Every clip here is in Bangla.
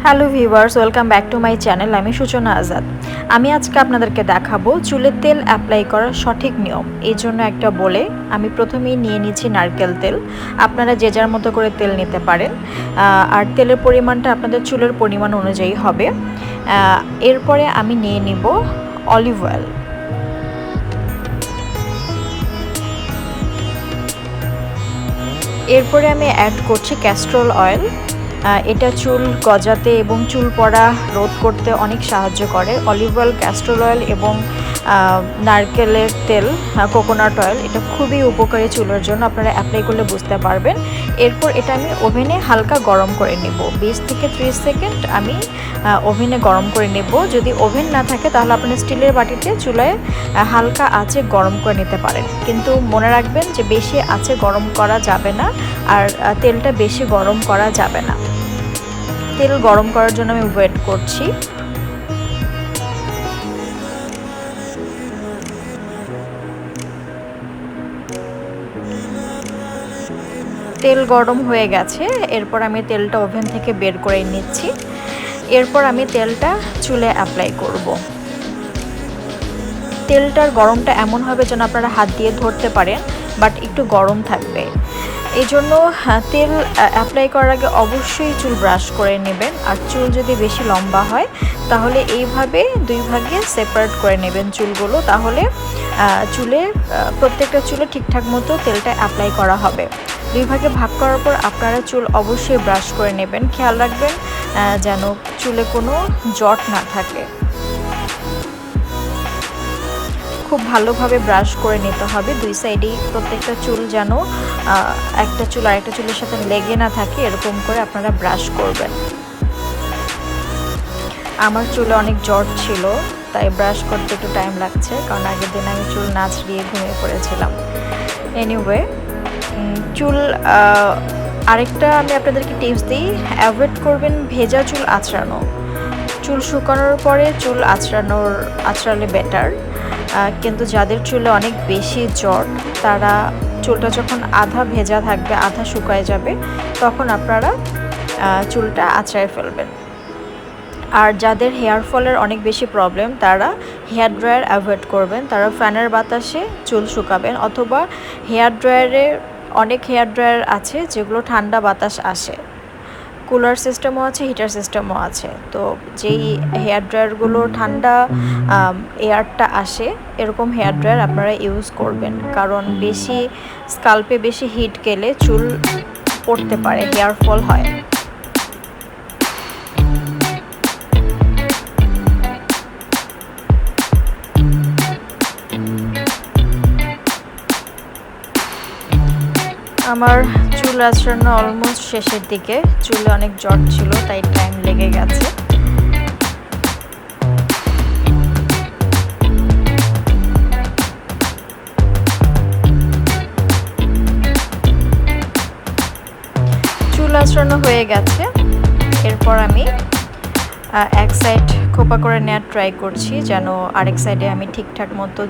Hello viewers, welcome back to my channel. আমি সুচনা আজাদ। আমি আজকে আপনাদেরকে দেখাবো চুলের তেল অ্যাপ্লাই করার সঠিক নিয়ম। এই জন্য একটা বলে আমি প্রথমেই নিয়ে নিচ্ছি নারকেল তেল। আপনারা যে যার মতো করে তেল নিতে পারেন, আর তেলের পরিমাণটা আপনাদের চুলের পরিমাণ অনুযায়ী হবে। এরপরে আমি নিয়ে নিব অলিভ অয়েল। এরপরে আমি অ্যাড করছি ক্যাস্টর অয়েল। এটা চুল গজাতে এবং চুল পড়া রোধ করতে অনেক সাহায্য করে। অলিভ অয়েল, ক্যাস্টর অয়েল এবং নারকেলের তেল, কোকোনাট অয়েল, এটা খুবই উপকারী চুলের জন্য। আপনারা অ্যাপ্লাই করলে বুঝতে পারবেন। এরপর এটা আমি ওভেনে হালকা গরম করে নেব। 20 থেকে 30 সেকেন্ড আমি ওভেনে গরম করে নেব। যদি ওভেন না থাকে তাহলে আপনারা স্টিলের বাটিতে চুলায় হালকা আঁচে গরম করে নিতে পারেন। কিন্তু মনে রাখবেন যে বেশি আঁচে গরম করা যাবে না, আর তেলটা বেশি গরম করা যাবে না। তেল গরম করার জন্য আমি ওয়েট করছি। তেল গরম হয়ে গেছে। এরপর আমি তেলটা ওভেন থেকে বের করে নিচ্ছি। এরপর আমি তেলটা চুলে অ্যাপ্লাই করব। তেলটার গরমটা এমন হবে যেন আপনারা হাত দিয়ে ধরতে পারেন, বাট একটু গরম থাকবে। এই জন্য তেল অ্যাপ্লাই করার আগে অবশ্যই চুল ব্রাশ করে নেবেন। আর চুল যদি বেশি লম্বা হয় তাহলে এইভাবে দুই ভাগে সেপারেট করে নেবেন চুলগুলো। তাহলে প্রত্যেকটা চুলে ঠিকঠাক মতো তেলটা অ্যাপ্লাই করা হবে। দুই ভাগে ভাগ করার পর আপনারা চুল অবশ্যই ব্রাশ করে নেবেন। খেয়াল রাখবেন যেন চুলে কোনো জট না থাকে। খুব ভালোভাবে ব্রাশ করে নিতে হবে। দুই সাইডেই প্রত্যেকটা চুল যেন একটা চুল আরেকটা চুলের সাথে লেগে না থাকে, এরকম করে আপনারা ব্রাশ করবেন। আমার চুলে অনেক জট ছিল, তাই ব্রাশ করতে একটু টাইম লাগছে, কারণ আগের দিন আমি চুল না ছিঁড়িয়ে ঘুমিয়ে পড়েছিলাম। এনিওয়ে, চুল আরেকটা আমি আপনাদেরকে টিপস দিই, অ্যাভয়েড করবেন ভেজা চুল আঁচড়ানো। চুল শুকানোর পরে চুল আঁচড়ালে বেটার। কিন্তু যাদের চুলে অনেক বেশি জট, তারা চুলটা যখন আধা ভেজা থাকবে আধা শুকায় যাবে, তখন আপনারা চুলটা আঁচড়ায় ফেলবেন। আর যাদের হেয়ার ফলের অনেক বেশি প্রবলেম, তারা হেয়ার ড্রায়ার অ্যাভয়েড করবেন। তারা ফ্যানের বাতাসে চুল শুকাবেন, অথবা অনেক হেয়ার ড্রায়ার আছে যেগুলো ঠান্ডা বাতাস আসে। কুলার সিস্টেমও আছে, হিটার সিস্টেমও আছে। তো যেই হেয়ার ড্রায়ারগুলো ঠান্ডা এয়ারটা আসে, এরকম হেয়ার ড্রায়ার আপনারা ইউজ করবেন। কারণ স্কাল্পে বেশি হিট গেলে চুল পড়তে পারে, হেয়ার ফল হয়। আমার চুল আঁচড়ানো অলমোস্ট শেষের দিকে। চুলে অনেক জট ছিল, তাই টাইম লেগে গেছে। চুল আঁচড়ানো হয়ে গেছে। এরপর আমি এক সাইড খোপা করে নেওয়ার ট্রাই করছি, যেন আরেক সাইডে আমি ঠিকঠাক মতো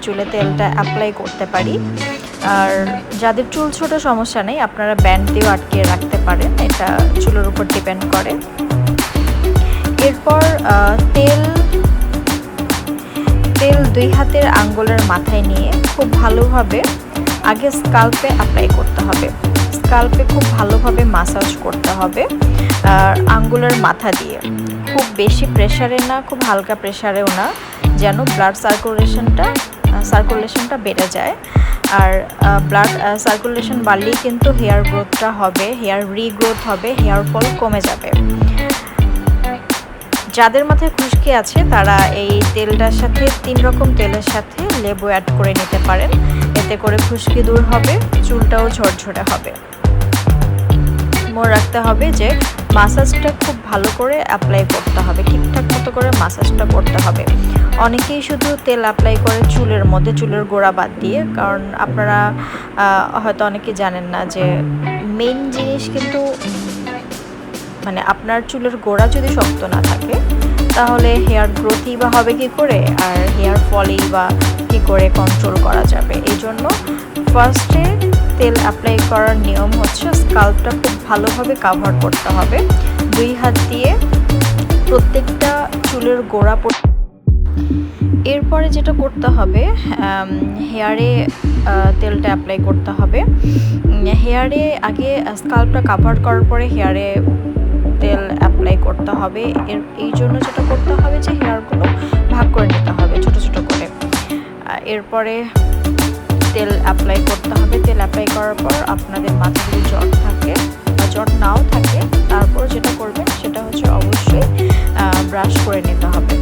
চুলে তেলটা অ্যাপ্লাই করতে পারি। আর যাদের চুল ছোট, সমস্যা নেই, আপনারা ব্যান্ড দিয়েও আটকে রাখতে পারেন, এটা চুলের উপর ডিপেন্ড করে। এরপর তেল দুই হাতের আঙ্গুলের মাথায় নিয়ে খুব ভালোভাবে আগে স্কাল্পে অ্যাপ্লাই করতে হবে। স্কাল্পে খুব ভালোভাবে মাসাজ করতে হবে, আর আঙ্গুলের মাথা দিয়ে। খুব বেশি প্রেশারে না, খুব হালকা প্রেশারেও না, যেন ব্লাড সার্কুলেশনটা বেড়ে যায়। আর ব্লাড সার্কুলেশন বাড়লেই কিন্তু হেয়ার গ্রোথটা হবে, হেয়ার রিগ্রোথ হবে, হেয়ার ফল কমে যাবে। যাদের মাথায় খুশকি আছে তারা এই তেলটার সাথে 3 রকম তেলের সাথে লেবু অ্যাড করে নিতে পারেন। এতে করে খুশকি দূর হবে, চুলটাও ঝরঝরে হবে। মনে রাখতে হবে যে মাসাজটা খুব ভালো করে অ্যাপ্লাই করতে হবে, ঠিকঠাক মতো করে মাসাজটা করতে হবে। অনেকেই শুধু তেল অ্যাপ্লাই করে চুলের মধ্যে, চুলের গোড়া বাদ দিয়ে। কারণ আপনারা হয়তো অনেকে জানেন না যে মেইন জিনিস কিন্তু মানে আপনার চুলের গোড়া যদি শক্ত না থাকে তাহলে হেয়ার গ্রোথই বা হবে কী করে, আর হেয়ার ফলই বা কী করে কন্ট্রোল করা যাবে। এই জন্য ফার্স্টে তেল অ্যাপ্লাই করার নিয়ম হচ্ছে স্কাল্পটা খুব ভালোভাবে কাভার করতে হবে। 2 হাত দিয়ে প্রত্যেকটা চুলের গোড়া। এরপরে যেটা করতে হবে, হেয়ারে তেলটা অ্যাপ্লাই করতে হবে। হেয়ারে আগে স্কাল্পটা কাভার করার পরে হেয়ারে তেল অ্যাপ্লাই করতে হবে। এই জন্য যেটা করতে হবে যে হেয়ারগুলো ভাগ করে নিতে হবে ছোট ছোট করে। এরপরে তেল অ্যাপ্লাই করতে হবে। তেল অ্যাপ্লাই করার পর আপনাদের মাথায় যদি জট থাকে বা জট নাও থাকে, তারপর যেটা করবেন সেটা হচ্ছে অবশ্যই ব্রাশ করে নিতে হবে।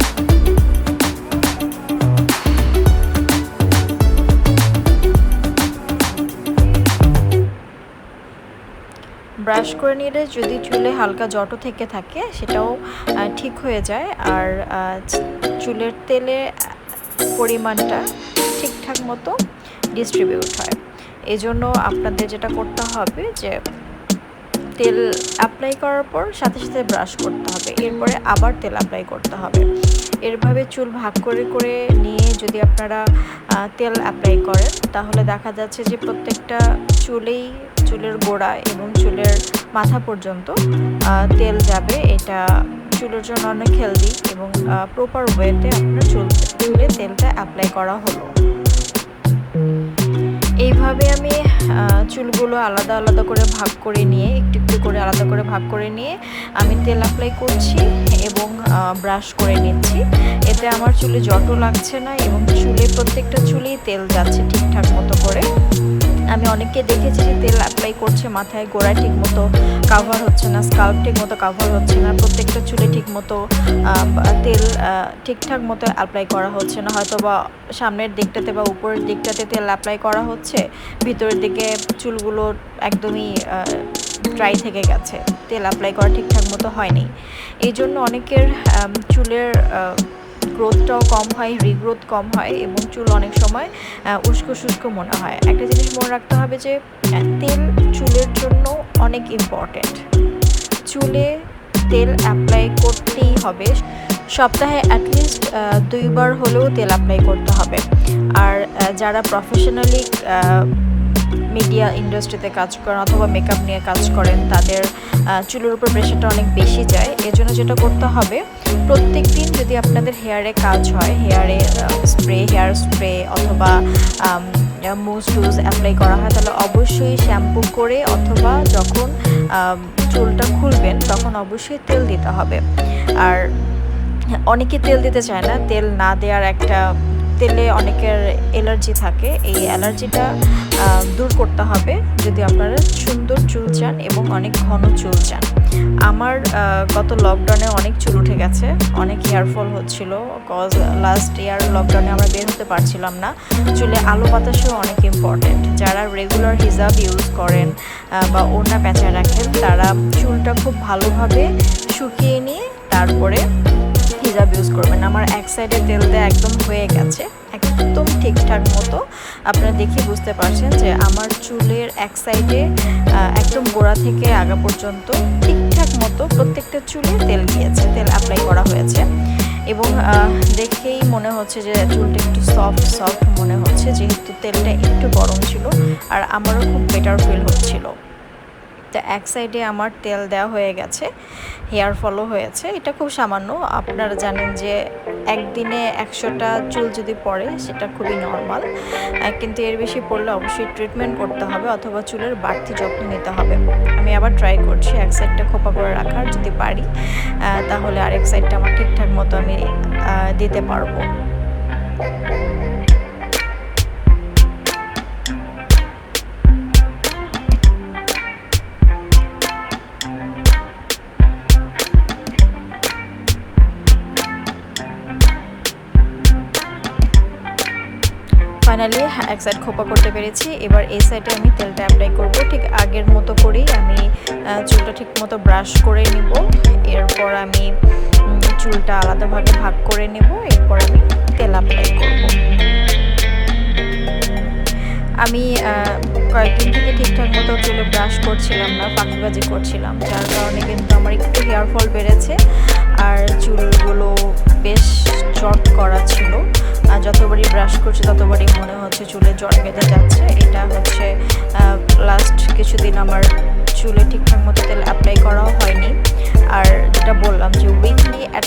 ব্রাশ করে নিলে যদি চুলে হালকা জটও থেকে থাকে সেটাও ঠিক হয়ে যায়, আর চুলের তেলে পরিমাণটা ঠিকঠাক মতো ডিস্ট্রিবিউট হয়। এই জন্য আপনাদের যেটা করতে হবে যে তেল অ্যাপ্লাই করার পর সাথে সাথে ব্রাশ করতে হবে, এরপরে আবার তেল অ্যাপ্লাই করতে হবে। এরভাবে চুল ভাগ করে করে নিয়ে যদি আপনারা তেল অ্যাপ্লাই করেন, তাহলে দেখা যাচ্ছে যে প্রত্যেকটা চুলের গোড়া এবং চুলের মাথা পর্যন্ত তেল যাবে। এটা চুলের জন্য অনেক হেলদি এবং প্রপার ওয়েতে আপনার চুলে তেলটা অ্যাপ্লাই করা হলো। এইভাবে আমি চুলগুলো আলাদা আলাদা করে ভাগ করে নিয়ে, একটু একটু করে আলাদা করে ভাগ করে নিয়ে আমি তেল অ্যাপ্লাই করছি এবং ব্রাশ করে নিচ্ছি। এতে আমার চুলে জটও লাগছে না এবং প্রত্যেকটা চুলেই তেল যাচ্ছে ঠিকঠাক মতো করে। আমি অনেককে দেখেছি যে তেল অ্যাপ্লাই করছে, মাথায় গোড়ায় ঠিক মতো কাভার হচ্ছে না, স্কাল্প ঠিক মতো কাভার হচ্ছে না, প্রত্যেকটা চুলে ঠিক মতো তেল ঠিকঠাক মতো অ্যাপ্লাই করা হচ্ছে না। হয়তো বা সামনের দিকটাতে বা উপরের দিকটাতে তেল অ্যাপ্লাই করা হচ্ছে, ভিতরের দিকে চুলগুলো একদমই ড্রাই থেকে গেছে, তেল অ্যাপ্লাই করা ঠিকঠাক মতো হয়নি। এই জন্য অনেকের চুলের গ্রোথটাও কম হয়, রিগ্রোথ কম হয় এবং চুল অনেক সময় উস্কো শুষ্কো মনে হয়। একটা জিনিস মনে রাখতে হবে যে তেল চুলের জন্য অনেক ইম্পর্টেন্ট। চুলে তেল অ্যাপ্লাই করতেই হবে, সপ্তাহে অ্যাটলিস্ট 2 বার হলেও তেল অ্যাপ্লাই করতে হবে। আর যারা প্রফেশনালি মিডিয়া ইন্ডাস্ট্রিতে কাজ করেন অথবা মেকআপ নিয়ে কাজ করেন, তাদের চুলের উপর প্রেশারটা অনেক বেশি যায়। এজন্য যেটা করতে হবে, প্রত্যেক দিন যদি আপনাদের হেয়ারে কাজ হয়, হেয়ার স্প্রে অথবা মুজ টুজ অ্যাপ্লাই করা হয়, তাহলে অবশ্যই শ্যাম্পু করে অথবা যখন চুলটা খুলবেন তখন অবশ্যই তেল দিতে হবে। আর অনেকে তেল দিতে চায় না, তেল না দেওয়ার তেলে অনেকের অ্যালার্জি থাকে, এই অ্যালার্জিটা দূর করতে হবে যদি আপনারা সুন্দর চুল চান এবং অনেক ঘন চুল চান। আমার গত লকডাউনে অনেক চুল উঠে গেছে, অনেক হেয়ারফল হচ্ছিল, কজ লাস্ট ইয়ার লকডাউনে আমরা বের হতে পারছিলাম না। চুলে আলো বাতাসও অনেক ইম্পর্টেন্ট। যারা রেগুলার হিজাব ইউজ করেন বা ওড়না পেঁচায় রাখেন, তারা চুলটা খুব ভালোভাবে শুকিয়ে নিয়ে তারপরে হিজাব ইউজ করবেন। আমার এক সাইডে তেল দেওয়া একদম হয়ে গেছে, একদম ঠিকঠাক মতো। আপনারা দেখে বুঝতে পারছেন যে আমার চুলের এক সাইডে একদম গোড়া থেকে আগা পর্যন্ত ঠিকঠাক মতো প্রত্যেকটা চুলে তেল গিয়েছে, তেল অ্যাপ্লাই করা হয়েছে এবং দেখেই মনে হচ্ছে যে চুলটা একটু সফট মনে হচ্ছে, যেহেতু তেলটা একটু গরম ছিল আর আমারও খুব বেটার ফিল হচ্ছিল। তো এক সাইডে আমার তেল দেওয়া হয়ে গেছে, হেয়ার ফলও হয়েছে। এটা খুব সামান্য, আপনারা জানেন যে একদিনে 100টা চুল যদি পড়ে সেটা খুবই নর্মাল, কিন্তু এর বেশি পড়লে অবশ্যই ট্রিটমেন্ট করতে হবে অথবা চুলের বাড়তি যত্ন নিতে হবে। আমি আবার ট্রাই করছি এক সাইডটা খোপা করে রাখার, যদি পারি তাহলে আরেক সাইডটা আমার ঠিকঠাক মতো আমি দিতে পারবো। ফাইনালি এক সাইড খোপা করতে পেরেছি। এবার এই সাইডে আমি তেলটা অ্যাপ্লাই করব। ঠিক আগের মতো করেই আমি চুলটা ঠিক মতো ব্রাশ করে নিব। এরপর আমি চুলটা আলাদাভাবে ভাগ করে নেব, এরপর আমি তেল অ্যাপ্লাই করব। আমি কয়েকদিন থেকে ঠিকঠাক মতো চুলে ব্রাশ করছিলাম না, ফাঁকিবাজি করছিলাম, যার কারণে কিন্তু আমার একটু হেয়ার ফল বেড়েছে আর চুলগুলো বেশ জট করা ছিল। যতবারই ব্রাশ করছি ততবারই মনে হচ্ছে চুলে জট বেঁধে যাচ্ছে। এটা হচ্ছে লাস্ট কিছুদিন আমার চুলে ঠিকঠাক মতো তেল অ্যাপ্লাই করাও হয়নি। আর যেটা বললাম যে উইকলি অ্যাট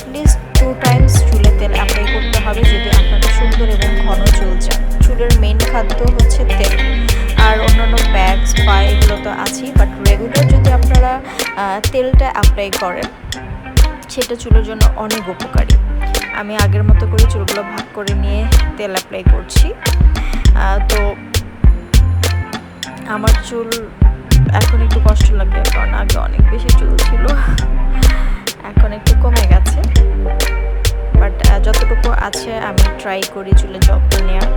অ্যাপ্লাই করেন সেটা চুলের জন্য অনেক উপকারী। আমি আগের মতো করে চুলগুলো ভাগ করে নিয়ে তেল অ্যাপ্লাই করছি। তো আমার চুল এখন একটু কষ্ট লাগবে, কারণ আগে অনেক বেশি চুল ছিল, এখন একটু কমে গেছে। বাট যতটুকু আছে আমি ট্রাই করি চুলের যত্ন নেওয়ার।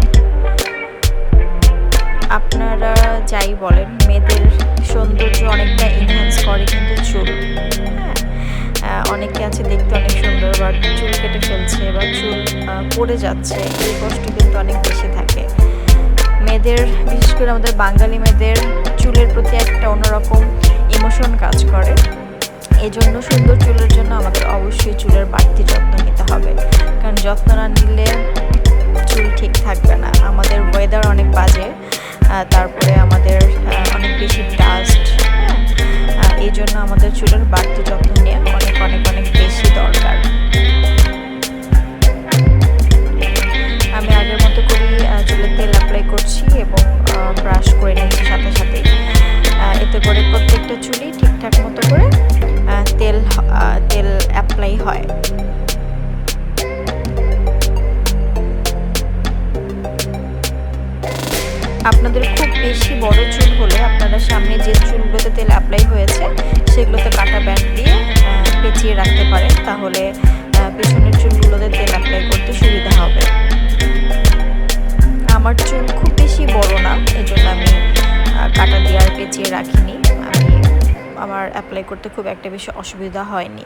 আপনারা যাই বলেন, মেয়েদের সৌন্দর্য অনেকটা এনহ্যান্স করে কিন্তু চুল। অনেকে আছে দেখতে অনেক সুন্দর, বাট চুল কেটে ফেলছে বা চুল পড়ে যাচ্ছে, এই কষ্ট কিন্তু অনেক বেশি থাকে। মেয়েদের, বিশেষ করে আমাদের বাঙালি মেয়েদের চুলের প্রতি একটা অন্যরকম ইমোশন কাজ করে। এই জন্য সুন্দর চুলের জন্য আমাদের অবশ্যই চুলের বাড়তি যত্ন নিতে হবে, কারণ যত্ন না নিলে চুল ঠিক থাকবে না। আমাদের ওয়েদার অনেক বাজে, তারপরে আমাদের অনেক বেশি ডাস্ট, এই জন্য আমাদের চুলের বাড়তি যত্ন নিয়ে অনেক অনেক অনেক বেশি দরকার। আমি আগের মতো করেই চুলে তেল অ্যাপ্লাই করছি এবং ব্রাশ করে নিচ্ছি সাথে সাথেই। এতে করে প্রত্যেকটা চুলই ঠিকঠাক মতো করে তেল অ্যাপ্লাই হয়। আপনাদের খুব বেশি বড় চুল হলে আপনারা সামনে যে চুলগুলোতে তেল অ্যাপ্লাই হয়েছে সেগুলোতে কাটা ব্যান্ড দিয়ে পেঁচিয়ে রাখতে পারেন, তাহলে পেছনের চুলগুলোতে তেল অ্যাপ্লাই করতে সুবিধা হবে। আমার চুল খুব বেশি বড় না, এই জন্য আমি কাটা দিয়ে আর পেঁচিয়ে রাখিনি। আমার অ্যাপ্লাই করতে খুব একটা বেশি অসুবিধা হয়নি।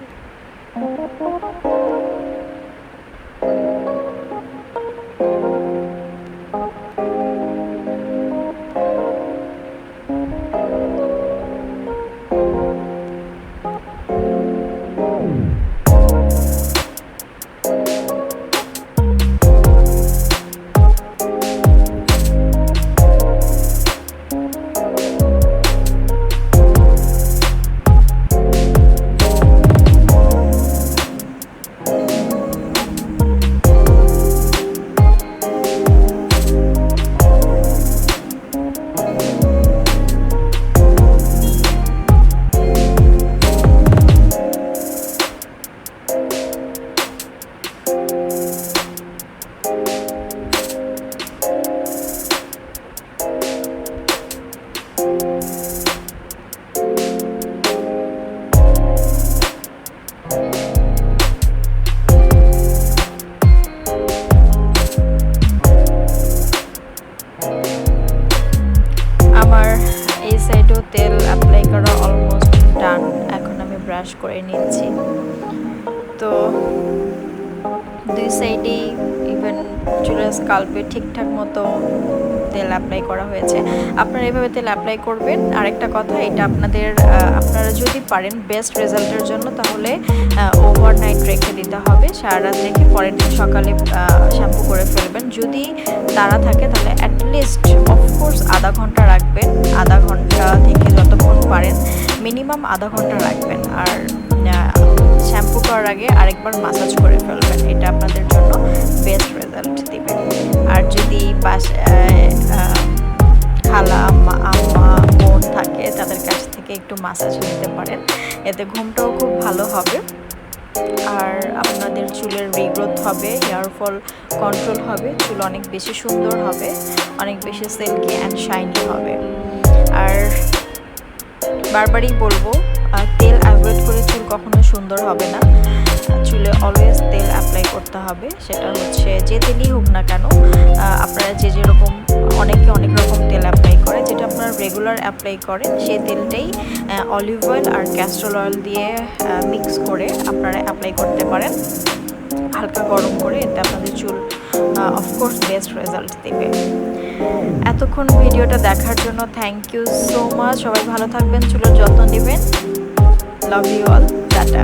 তেল অ্যাপ্লাই করা অলমোস্ট ডান। এখন আমি ব্রাশ করে নিচ্ছি। তো দুই সাইডেই ইভেন চুলের স্কাল্পে ঠিকঠাক মতো তেল অ্যাপ্লাই করা হয়েছে। আপনারা এভাবে তেল অ্যাপ্লাই করবেন। আরেকটা কথা, এটা আপনারা যদি পারেন বেস্ট রেজাল্টের জন্য, তাহলে ওভারনাইট রেখে দিতে হবে। সারা রাত রেখে পরের দিন সকালে শ্যাম্পু করে ফেলবেন। যদি তারা থাকে তাহলে অ্যাটলিস্ট অফকোর্স আধা ঘন্টা রাখবেন। আধা ঘন্টা থেকে যতক্ষণ পারেন মিনিমাম আধা ঘন্টা রাখবেন। আর শ্যাম্পু করার আগে আরেকবার মাসাজ করে ফেলবেন। এটা আপনাদের জন্য বেস্ট রেজাল্ট দিবে। আর যদি খালা আম্মা বোন থাকে, তাদের কাছ থেকে একটু মাসাজ নিতে পারেন, এতে ঘুমটাও খুব ভালো হবে। আর আপনাদের চুলের রিগ্রোথ হবে, হেয়ার ফল কন্ট্রোল হবে, চুল অনেক বেশি সুন্দর হবে, অনেক বেশি সিল্কি অ্যান্ড শাইনি হবে। আর বারবারই বলবো, তেল অ্যাভয়েড করে চুল কখনো সুন্দর হবে না। চুলে অলওয়েজ তেল অ্যাপ্লাই করতে হবে, সেটা হচ্ছে যে তেলই হোক না কেন। আপনারা যেরকম, অনেকে অনেক রকম তেল অ্যাপ্লাই করে, যেটা আপনারা রেগুলার অ্যাপ্লাই করেন সেই তেলটাই অলিভ অয়েল আর ক্যাস্টর অয়েল দিয়ে মিক্স করে আপনারা অ্যাপ্লাই করতে পারেন হালকা গরম করে। এতে আপনাদের চুল অফকোর্স বেস্ট রেজাল্ট দেবে। এতক্ষণ ভিডিওটা দেখার জন্য থ্যাংক ইউ সো মাচ। সবাই ভালো থাকবেন, চুলের যত্ন নেবেন। Love you all, tata.